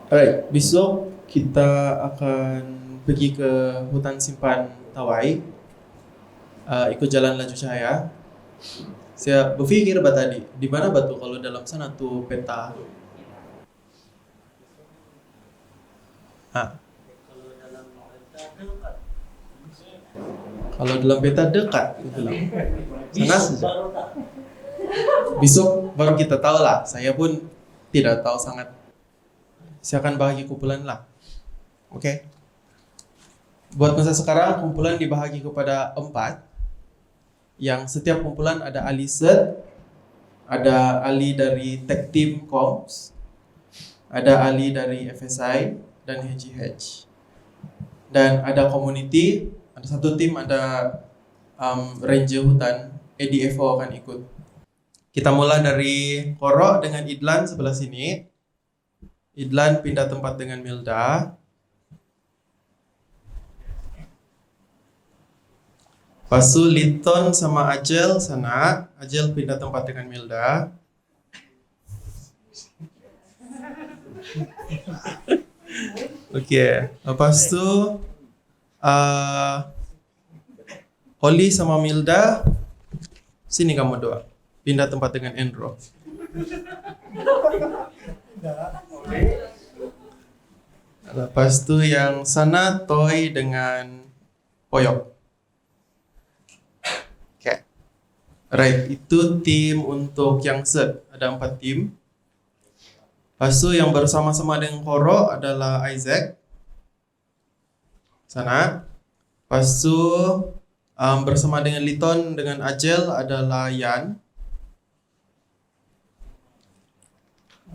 Alright, besok kita akan pergi ke hutan simpan Tawai, ikut jalan laju cahaya. Saya berpikir tadi, di mana batu kalau dalam sana tuh peta. Ah, kalau dalam peta dekat, gitu bilang. Sana saja. Besok baru kita tahu lah. Saya pun tidak tahu sangat. Saya akan bahagi kumpulan lah. Oke. Buat masa sekarang kumpulan dibahagi kepada 4. Yang setiap kumpulan ada ahli SET, ada ahli dari Tech Team Comms, ada ahli dari FSI dan HGH. Dan ada community, ada satu tim, ada ranger hutan, ADFO akan ikut. Kita mulai dari Koro dengan Idlan sebelah sini. Idlan pindah tempat dengan Milda. Pasu Liton sama Ajel sana. Ajel pindah tempat dengan Milda. Oke, lepas tu Oli sama Milda, sini kamu dua, pindah tempat dengan Endro. Lepas tu yang sana Toy dengan Poyok. Oke, right, itu tim untuk yang set, ada 4 tim. Lepas tu yang bersama-sama dengan Koro adalah Isaac. Sana. Lepas tu bersama dengan Liton dengan Ajel adalah Yan.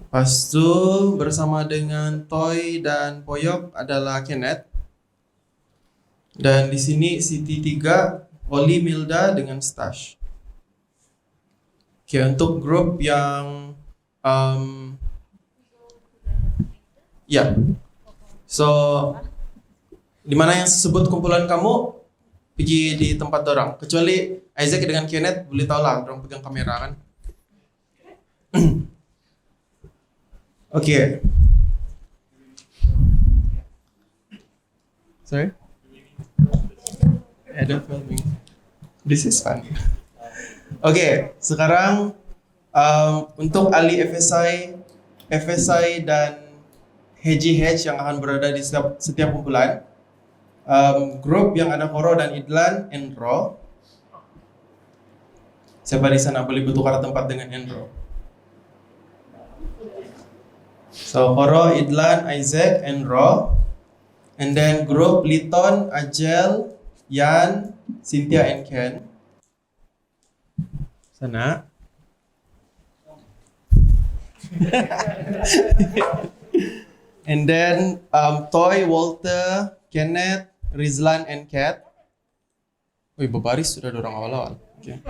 Lepas tu bersama dengan Toy dan Poyok adalah Kenneth. Dan di sini City 3, Oli, Milda dengan Stash. Oke, untuk grup yang ya. So, di mana yang sebut kumpulan kamu pergi di tempat orang. Kecuali Isaac dengan Kenneth boleh tahu lah, orang pegang kamera kan. Oke. Sorry? Don't film me. This is fun. Oke, sekarang untuk ahli FSI dan HGH yang akan berada di setiap kumpulan. Grup yang ada Koro dan Idlan, Endro. Siapa di sana boleh bertukar tempat dengan Endro? So Koro, Idlan, Isaac, Endro. And then grup Liton, Ajel, Yan, Cynthia, and Ken. Sana. And then Toy, Walter, Kenneth, Rizlan, and Kat. Wih, berbaris sudah ada orang awal-awal. Okay.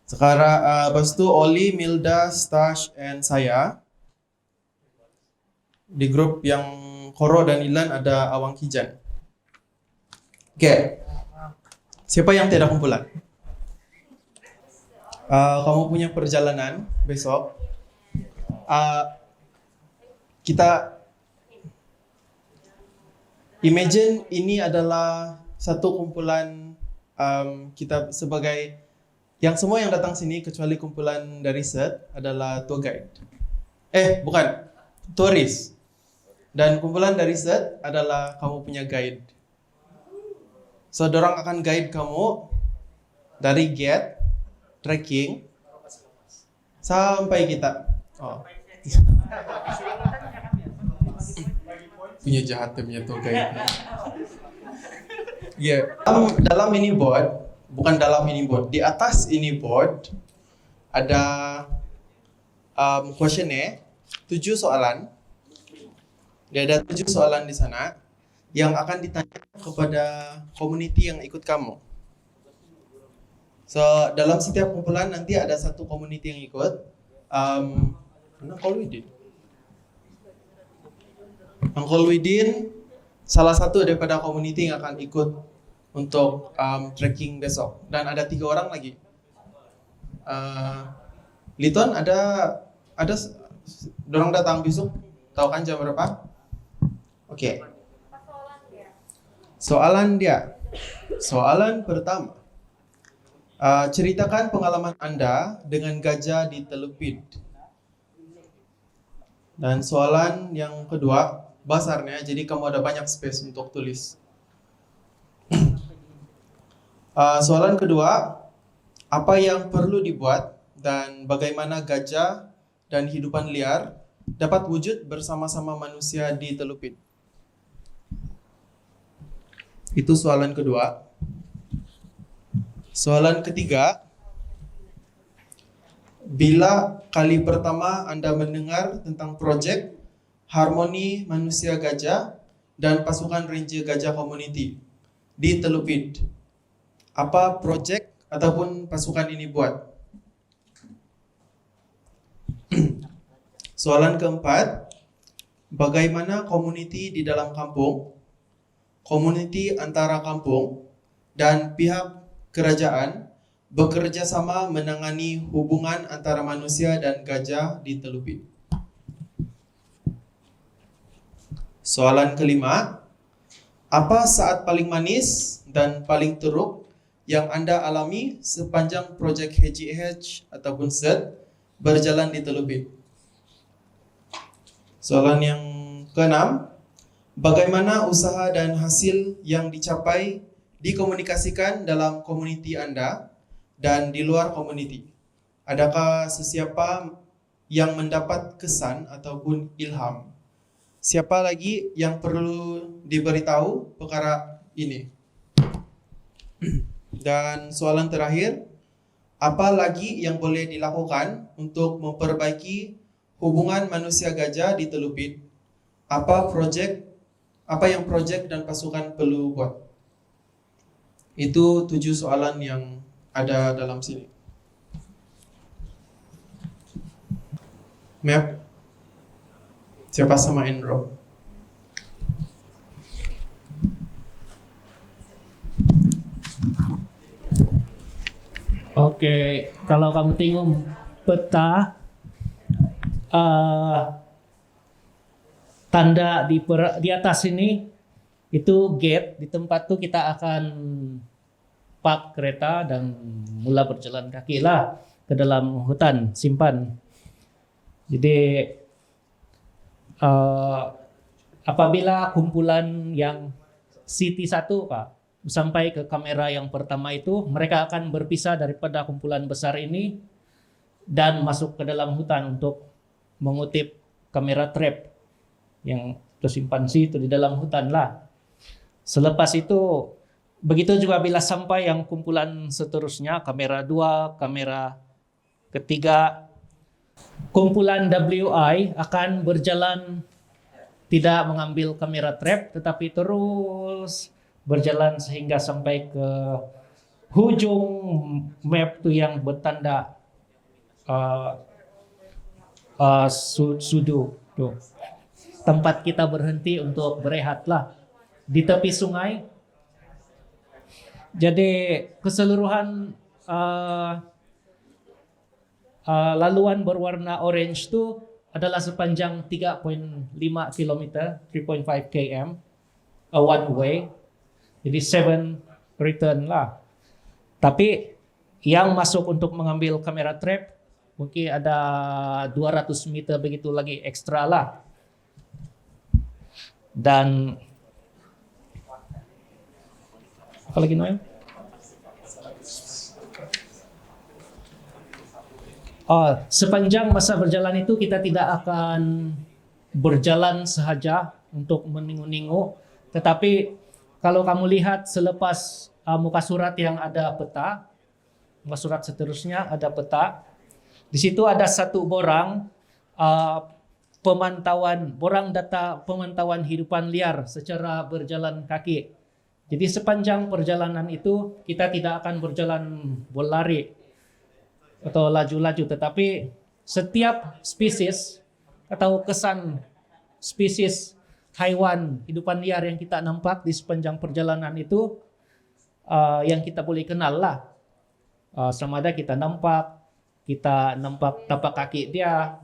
Sekarang lepas tu Oli, Milda, Stash, and saya. Di grup yang Koro dan Ilan ada Awang Kijan. Oke. Siapa yang tidak kumpulan? Kamu punya perjalanan besok. Kita imagine ini adalah satu kumpulan kita sebagai yang semua yang datang sini kecuali kumpulan dari SET adalah tour guide. Bukan, turis. Dan kumpulan dari SET adalah kamu punya guide. So, dorang akan guide kamu dari gate, trekking, sampai kita. Oh. Punya jahat punya tour guide. Ya, dalam ini board, bukan dalam ini board, di atas ini board ada questionnaire, 7 soalan. Dia ada 7 soalan di sana yang akan ditanya kepada community yang ikut kamu. So, dalam setiap kumpulan nanti ada satu community yang ikut. Uncle Widin salah satu daripada community yang akan ikut untuk trekking besok. Dan ada 3 orang lagi. Liton ada dorang datang besok. Tahu kan jam berapa? Oke. Soalan dia. Soalan pertama. Ceritakan pengalaman Anda dengan gajah di Telupit. Dan soalan yang kedua, basarnya, jadi kamu ada banyak space untuk tulis. Soalan kedua, apa yang perlu dibuat dan bagaimana gajah dan hidupan liar dapat wujud bersama-sama manusia di Telupit? Itu soalan kedua. Soalan ketiga, bila kali pertama Anda mendengar tentang projek Harmoni Manusia Gajah dan Pasukan Ranger Gajah Community di Telupit, apa projek ataupun pasukan ini buat? Soalan keempat, bagaimana community di dalam kampung, community antara kampung, dan pihak kerajaan bekerja sama menangani hubungan antara manusia dan gajah di Telupit? Soalan kelima, apa saat paling manis dan paling teruk yang Anda alami sepanjang projek HGH ataupun SET berjalan di Telupit? Soalan yang keenam, bagaimana usaha dan hasil yang dicapai dikomunikasikan dalam komuniti Anda dan di luar komuniti? Adakah sesiapa yang mendapat kesan ataupun ilham? Siapa lagi yang perlu diberitahu perkara ini? Dan soalan terakhir, apa lagi yang boleh dilakukan untuk memperbaiki hubungan manusia gajah di Telupit? Apa yang projek dan pasukan perlu buat? Itu 7 soalan yang ada dalam sini. Map. Siapa sama Enro? Oke, kalau kamu tengok peta, tanda di atas ini itu gate. Di tempat itu kita akan park kereta dan mula berjalan kaki lah ke dalam hutan simpan. Jadi apabila kumpulan yang City 1 Pak sampai ke kamera yang pertama itu, mereka akan berpisah daripada kumpulan besar ini dan masuk ke dalam hutan untuk mengutip kamera trap yang tersimpan situ di dalam hutan lah. Selepas itu, begitu juga bila sampai yang kumpulan seterusnya, kamera 2, kamera ketiga, kumpulan WI akan berjalan tidak mengambil kamera trap, tetapi terus berjalan sehingga sampai ke hujung map tu yang bertanda sudu tu. Tempat kita berhenti untuk berehat lah di tepi sungai. Jadi keseluruhan laluan berwarna orange tu adalah sepanjang 3.5 km, 3.5 km, one way. Jadi 7 return lah. Tapi yang masuk untuk mengambil kamera trap mungkin ada 200 meter begitu lagi ekstra lah. Dan apa lagi Noel? Sepanjang masa berjalan itu kita tidak akan berjalan sahaja untuk meningu-ningu, tetapi kalau kamu lihat selepas muka surat yang ada peta, muka surat seterusnya ada peta. Di situ ada satu borang borang data pemantauan hidupan liar secara berjalan kaki. Jadi sepanjang perjalanan itu kita tidak akan berjalan berlari atau laju-laju, tetapi setiap spesies atau kesan spesies haiwan hidupan liar yang kita nampak di sepanjang perjalanan itu yang kita boleh kenal lah. Sama ada kita nampak tapak kaki dia,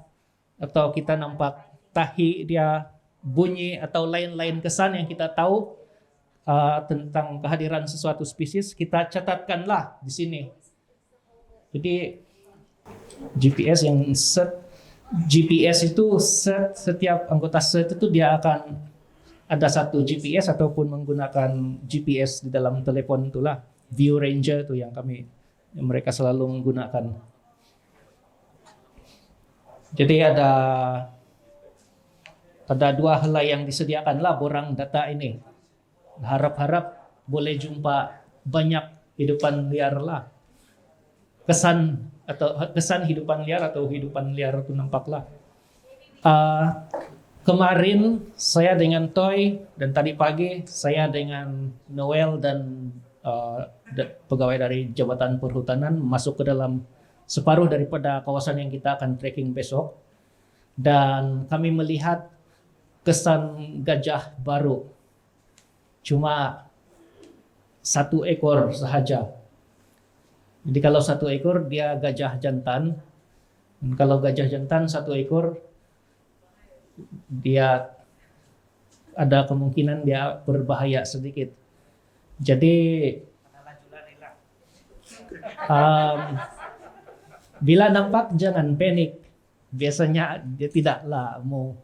atau kita nampak tahi dia bunyi atau lain-lain kesan yang kita tahu tentang kehadiran sesuatu spesies, kita catatkanlah di sini. Jadi GPS yang GPS itu setiap anggota set itu dia akan ada satu GPS ataupun menggunakan GPS di dalam telepon itulah. View Ranger itu yang mereka selalu menggunakan. Jadi ada dua hal yang disediakanlah borang data ini. Harap-harap boleh jumpa banyak hidupan liar lah. Kesan hidupan liar atau hidupan liar itu nampaklah. Kemarin saya dengan Toy dan tadi pagi saya dengan Noel dan pegawai dari Jabatan Perhutanan masuk ke dalam separuh daripada kawasan yang kita akan trekking besok, dan kami melihat kesan gajah baru. Cuma 1 ekor sahaja. Jadi kalau 1 ekor dia gajah jantan. Dan kalau gajah jantan 1 ekor dia ada kemungkinan dia berbahaya sedikit. Jadi bila nampak jangan panik. Biasanya dia tidaklah mau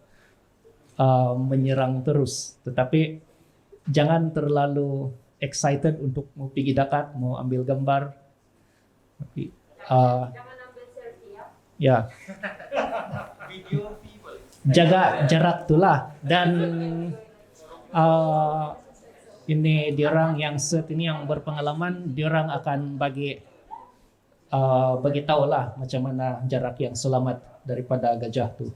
menyerang terus, tetapi jangan terlalu excited untuk mau pergi dekat, mau ambil gambar. Tapi Jangan ambil selfie ya. ya jaga jarak itulah. Dan ini diorang yang set ini yang berpengalaman, diorang akan bagi tahu lah macam mana jarak yang selamat daripada gajah tuh.